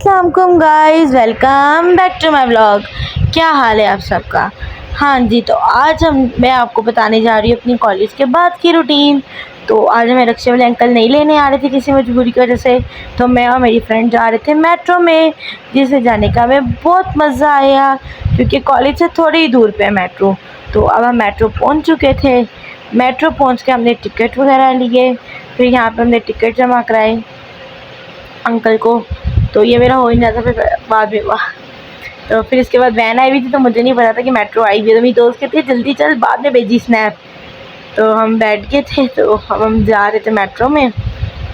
अस्सलाम वालेकुम guys, welcome back to my vlog. क्या हाल है आप सबका? हाँ जी, तो आज मैं आपको बताने जा रही हूँ अपनी कॉलेज के बाद की रूटीन। तो आज हमें रक्षा वाले अंकल नहीं लेने आ रहे थे किसी मजबूरी की वजह से, तो मैं और मेरी फ्रेंड जा रहे थे मेट्रो में, जिसे जाने का हमें बहुत मज़ा आया क्योंकि कॉलेज से थोड़ी ही दूर पे है मेट्रो। तो अब हम मेट्रो पहुँच चुके थे। मेट्रो पहुँच के हमने टिकट वगैरह लिए, फिर यहाँ पर हमने टिकट जमा कराए अंकल को। तो ये मेरा हो ही नहीं रहा था, फिर बाद में हुआ। तो फिर इसके बाद वैन आई हुई थी, तो मुझे नहीं पता था कि मेट्रो आई हुई है। तो मेरी दोस्त कहती है जल्दी चल, बाद में भेजी स्नैप। तो हम बैठ गए थे, तो अब हम जा रहे थे मेट्रो में।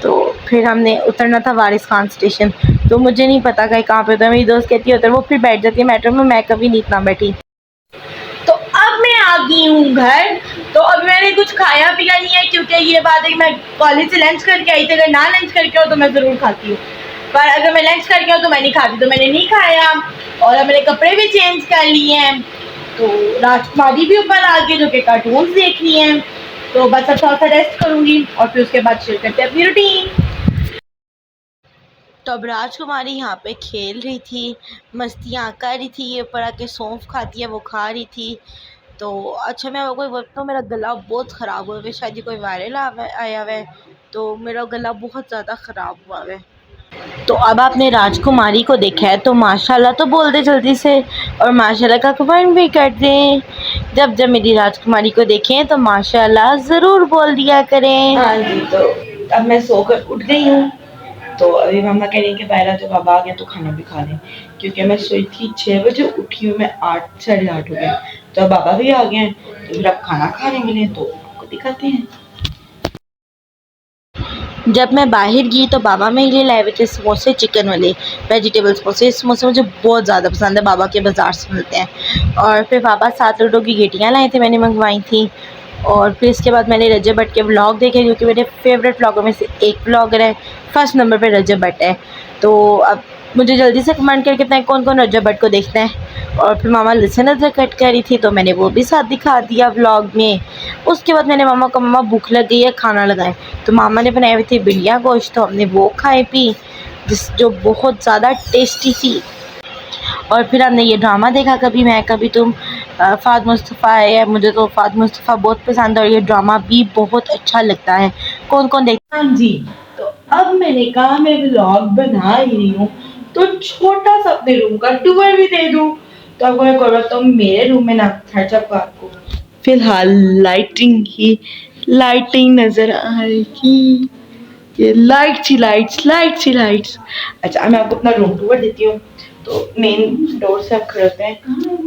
तो फिर हमने उतरना था वारिस खान स्टेशन, तो मुझे नहीं पता कहाँ पे उतर। मेरी दोस्त कहती है उतर, वो फिर बैठ जाती है मेट्रो में, मैं कभी नहीं इतना बैठी। तो अब मैं आ गई हूँ घर। तो अब मैंने कुछ खाया पिया नहीं है, क्योंकि ये बात है कि मैं कॉलेज से लंच करके आई थी। अगर ना लंच करके हो तो मैं ज़रूर खाती हूँ, पर अगर मैं लंच करके हूँ तो मैं नहीं खाती, तो मैंने नहीं खाया। और अब मैंने कपड़े भी चेंज कर लिए हैं। तो राजकुमारी भी ऊपर आ गई जो कि कार्टून्स देख रही हैं। तो बस अब थोड़ा सा रेस्ट करूँगी और फिर उसके बाद शुरू करते हैं अपनी रूटीन। तो अब राजकुमारी यहाँ पे खेल रही थी, मस्तियाँ कर रही थी, ये ऊपर आके सौंफ खाती है वो खा रही थी। तो अच्छा, मैं कोई वक्त मेरा गला बहुत ख़राब हुआ है, शायद ये कोई वायरल आया हुआ है, तो मेरा गला बहुत ज़्यादा ख़राब हुआ है। तो अब आपने राजकुमारी को देखा है तो माशाल्लाह तो बोल दे जल्दी से, और माशाल्लाह का कमेंट भी कर दें। जब जब मेरी राजकुमारी को देखें तो माशाल्लाह ज़रूर बोल दिया करें। हाँ जी, तो अब मैं सोकर उठ गई हूँ। तो अभी मम्मा कह रही है कि पहला जो बाबा आ गया तो खाना भी खा लें, क्योंकि मैं सोई थी 6 बजे, उठी हूँ मैं 8 साढ़े 8 हो गए। तो अब बाबा भी आ गए हैं, तो फिर अब खाना खाने मिले तो आपको दिखाते हैं। जब मैं बाहर गई तो बाबा मेरे लिए लाए हुए थे समोसे, चिकन वाले वेजिटेबल समोसे। समोसे मुझे बहुत ज़्यादा पसंद है, बाबा के बाज़ार से मिलते हैं। और फिर बाबा 7 लड्डू की गेटियाँ लाए थे, मैंने मंगवाई थी। और फिर इसके बाद मैंने रजब भट्ट के व्लॉग देखे, जो कि मेरे फेवरेट व्लॉगर में से एक व्लॉगर है। फर्स्ट नंबर पे रजब भट्ट है। तो अब मुझे जल्दी से कमेंट करके बताएं कौन कौन रजब भट्ट को देखते हैं। और फिर मामा लहसुन अदरक कट करी थी, तो मैंने वो भी साथ दिखा दिया व्लॉग में। उसके बाद मैंने मामा को, मामा भूख लग गई है खाना लगाएं, तो मामा ने बनाई हुई थी बिलिया गोश्त, तो हमने वो खाए पी, जो बहुत ज़्यादा टेस्टी थी। और फिर हमने ये ड्रामा देखा, कभी मैं कभी तुम। फ़ाद मुस्तफ़ा है, मुझे तो फ़ाद मुस्तफ़ा बहुत पसंद है, और ये ड्रामा भी बहुत अच्छा लगता है। कौन कौन देखता? हाँ जी, तो अब मैंने कहा मैं व्लॉग बना ही रही हूँ, तो छोटा सा अपने रूम का टूर भी दे दूँ। तो आपको मैं कर रहा हूँ मेरे रूम में ना, खर्चा आपको फिलहाल लाइटिंग नज़र आ रही। ये लाइट्स। अच्छा, मैं आपको अपना रूम टूर देती हूँ। तो मेन डोर से आप खड़े होते हैं,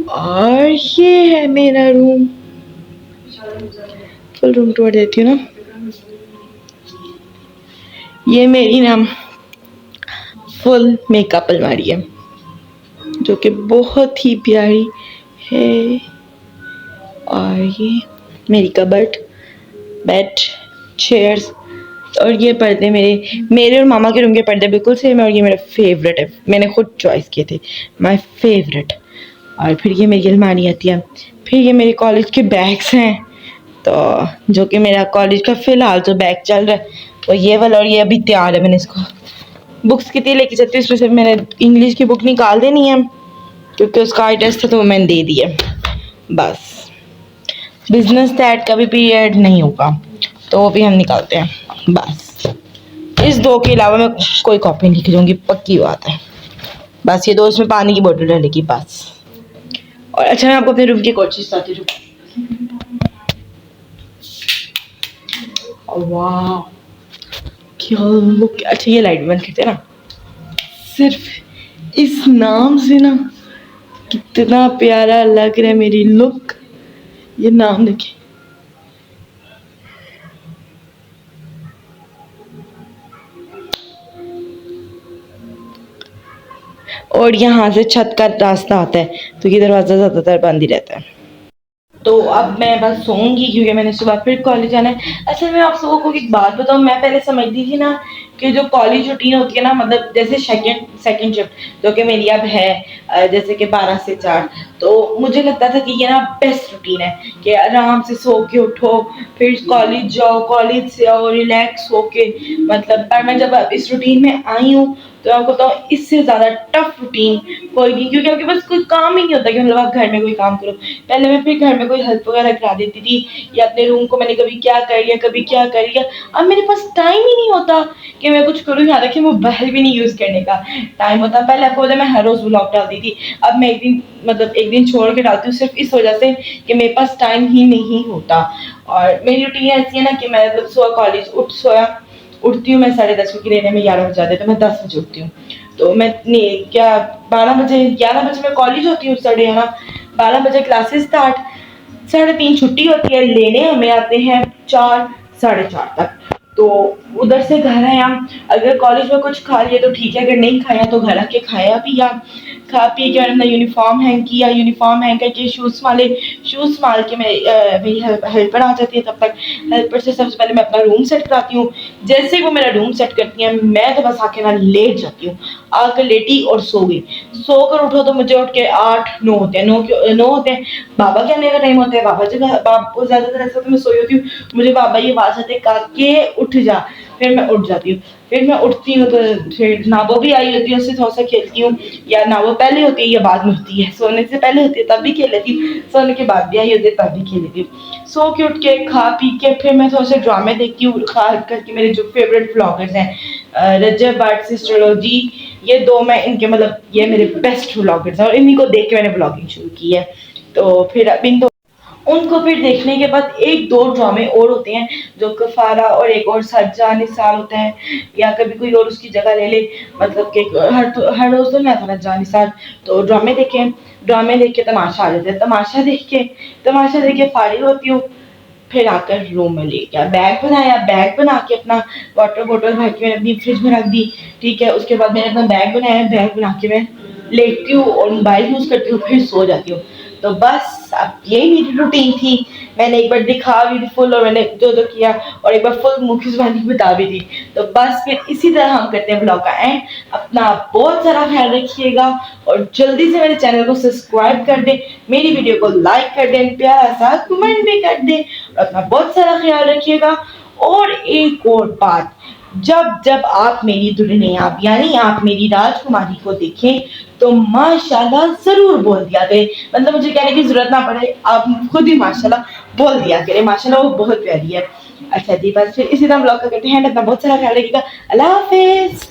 और ये है मेरा रूम। फुल रूम टूर देती हूँ ना। ये मेरी ना फुल मेकअप अलमारी है, जो कि बहुत ही प्यारी है। और ये मेरी कबर्ड, बेड, चेयर्स, और ये पर्दे मेरे और मामा के रूम के पर्दे बिल्कुल सेम है, और ये मेरा फेवरेट है, मैंने खुद चॉइस किए थे, माय फेवरेट। और फिर ये मेरी अलमारी आती है। फिर ये मेरे कॉलेज के बैग्स हैं, तो जो कि मेरा कॉलेज का फ़िलहाल जो बैग चल रहा है वो ये वाला, और ये अभी तैयार है। मैंने इसको बुक्स कितनी लेके चलती हूँ, इसमें से मैंने इंग्लिश की बुक निकाल देनी है, क्योंकि उसका आई टेस्ट था तो वो मैंने दे दिया। बस बिजनेस दैट का भी पीरियड नहीं होगा, तो वो भी हम निकालते हैं। बस इस दो के अलावा मैं कोई कॉपी नहीं खरीदूंगी, पक्की बात है। बस ये दो, इसमें पानी की बोतल डलेगी बस। और अच्छा, मैं आपको अपने रूम की एक और चीज़ बताती हूँ। वाह, क्या लुक! अच्छा, ये लाइट बंद करते हैं ना, सिर्फ इस नाम से ना कितना प्यारा लग रहा है मेरी लुक। ये नाम देखिए, और यहाँ से छत का रास्ता आता है, तो ये दरवाज़ा ज़्यादातर बंद ही रहता है। तो अब मैं बस सोऊंगी क्योंकि मैंने सुबह फिर कॉलेज जाना है। अच्छा मैं आप सबको को एक बात बताऊँ, मैं पहले समझती थी ना कि जो कॉलेज रूटीन होती है ना, मतलब जैसे सेकंड सेकंड शिफ्ट जो कि मेरी अब है, जैसे कि 12 से 4, तो मुझे लगता था कि ये ना बेस्ट रूटीन है कि आराम से सो के उठो, फिर कॉलेज जाओ, कॉलेज से आओ रिलैक्स हो के, मतलब पर मैं जब अब इस रूटीन में आई हूँ तो आपको बताऊँ इससे ज़्यादा टफ रूटीन कोई नहीं, क्योंकि आपके पास कोई काम ही नहीं होता कि मतलब आप घर में कोई काम करो। पहले मैं फिर घर में कोई हेल्प वगैरह करा देती थी, या अपने रूम को मैंने कभी क्या कर लिया कभी क्या कर लिया। अब मेरे पास टाइम ही नहीं होता कि मैं कुछ करूँ, यहाँ तक कि मोबाइल भी नहीं यूज़ करने का टाइम होता। पहले आपको पता है मैं हर रोज़ व्लॉग डालती थी, अब मैं एक दिन मतलब एक दिन छोड़ के डालती हूँ सिर्फ इस वजह से कि मेरे पास टाइम ही नहीं होता। और मेरी रूटीन ऐसी है ना कि मैं मतलब सुबह कॉलेज उठती हूँ मैं 10:30 क्योंकि लेने में 11 बज जाते हैं, तो मैं 10 बजे उठती हूँ। तो मैं नहीं क्या 12 बजे 11 बजे मैं कॉलेज होती हूँ, 11:30 12 बजे क्लासेस स्टार्ट, 3:30 छुट्टी होती है, लेने हमें आते हैं 4 साढ़े 4 तक। तो उधर से घर आया, अगर कॉलेज में कुछ खा लिया तो ठीक है, अगर नहीं खाया तो घर आके खाया पिया, खा पी के मैंने अपना यूनिफॉर्म हैंग किया, यूनिफॉर्म हैंग करके शूज़ माल के मेरी हेल्पर आ जाती है, तब तक हेल्पर से सबसे पहले मैं अपना रूम सेट कराती हूँ। जैसे ही वो मेरा रूम सेट करती है मैं तो बस आके ना लेट जाती हूँ, आकर लेटी और सो गई। सोकर उठो तो मुझे उठ के 8-9 होते हैं, 9 होते हैं, बाबा के आने का टाइम होता है, बाबा ज़्यादातर ऐसा तो मैं सोई होती हूँ, मुझे बाबा ये आवाज़ आते काके उठ जा, फिर मैं उठ जाती हूँ। फिर मैं उठती हूँ तो फिर नाबो भी आई होती है, उससे थोड़ा सा खेलती हूँ, या नाबो पहले होती है या बाद में होती है, सोने से पहले होती है तब भी खेल लेती हूँ, सोने के बाद भी आई होती है तब भी खेल लेती हूँ। सो के उठ के खा पी के फिर मैं थोड़ा सा ड्रामे देखती हूँ, खास करके मेरे जो फेवरेट ब्लॉगर्स हैं रजब बट सिस्टरोलॉजी, ये दो मैं इनके मतलब ये मेरे बेस्ट ब्लॉगर्स हैं और इन्हीं को देख के मैंने ब्लॉगिंग शुरू की है। तो फिर अब इन उनको फिर देखने के बाद एक दो ड्रामे और होते हैं, जो कफारा और एक और सज्जा निसार होता है, या कभी कोई और उसकी जगह ले ले, मतलब कि हर रोज तो नहीं आता सज्जा निसार। तो ड्रामे देख के तमाशा आ जाता है, तमाशा देख के फारिग होती हूँ, फिर आकर रूम में ले गया, बैग बना के अपना वाटर बोतल भर के मैंने अपनी फ्रिज में रख दी। ठीक है, उसके बाद मैंने अपना बैग बना के मैं लेटती हूँ और मोबाइल यूज़ करती हूँ, फिर सो जाती हूँ। तो बस अब यही मेरी रूटीन थी, मैंने एक बार दिखा भी थी फुल और मैंने जो जो किया, और एक बार फुल मुख्य जुबानी बता भी दी। तो बस फिर इसी तरह हम करते हैं ब्लॉग का एंड। अपना बहुत सारा ख्याल रखिएगा और जल्दी से मेरे चैनल को सब्सक्राइब कर दें, मेरी वीडियो को लाइक कर दें, प्यारा सा कमेंट भी कर दें, और अपना बहुत सारा ख्याल रखिएगा। और एक और बात, जब जब आप मेरी दुल्हनिया यानी आप मेरी राजकुमारी को देखें तो माशाल्लाह जरूर बोल दिया करें, मतलब मुझे कहने की जरूरत ना पड़े, आप खुद ही माशाल्लाह बोल दिया करें, माशाल्लाह वो बहुत प्यारी है। अच्छा जी, बस फिर इसी तरह ब्लॉग का करते हैं, अपना बहुत सारा ख्याल रखिएगा। अल्लाह हाफिज।